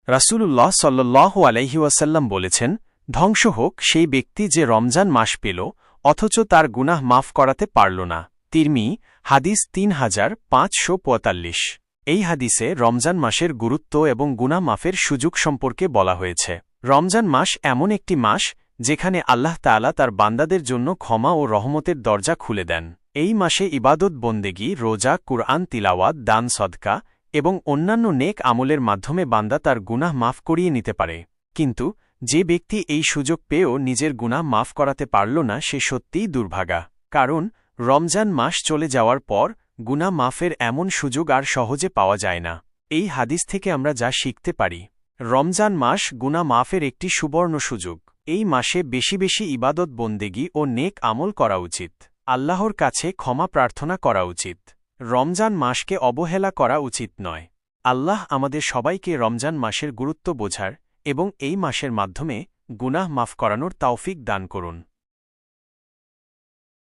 রাসূলুল্লাহ সাল্লাল্লাহু আলাইহি ওয়াসাল্লাম বলেছেন, ধ্বংস হোক সেই ব্যক্তি যে রমজান মাস পেল অথচ তার গুনাহ মাফ করাতে পারল না। তিরমিজি হাদিস ৩৫৪৫। এই হাদিসে রমজান মাসের গুরুত্ব এবং গুনাহ মাফের সুযোগ সম্পর্কে বলা হয়েছে। রমজান মাস এমন একটি মাস যেখানে আল্লাহ তাআলা তার বান্দাদের জন্য ক্ষমা ও রহমতের দরজা খুলে দেন। এই মাসে ইবাদত বন্দেগী, রোজা, কুরআন তিলাওয়াত, দান সদকা এবং অন্যান্য নেক আমলের মাধ্যমে বান্দা তার গুনাহ মাফ করিয়ে নিতে পারে। কিন্তু যে ব্যক্তি এই সুযোগ পেয়েও নিজের গুনাহ মাফ করাতে পারল না, সে সত্যিই দুর্ভাগা। কারণ রমজান মাস চলে যাওয়ার পর গুনাহ মাফের এমন সুযোগ আর সহজে পাওয়া যায় না। এই হাদিস থেকে আমরা যা শিখতে পারি, রমজান মাস গুনাহ মাফের একটি সুবর্ণ সুযোগ। এই মাসে বেশি বেশি ইবাদত বন্দেগী ও নেক আমল করা উচিত। আল্লাহর কাছে ক্ষমা প্রার্থনা করা উচিত। রমজান মাসকে অবহেলা করা উচিত নয়। আল্লাহ আমাদের সবাইকে রমজান মাসের গুরুত্ব বোঝার এবং এই মাসের মাধ্যমে গুনাহ মাফ করানোর তৌফিক দান করুন।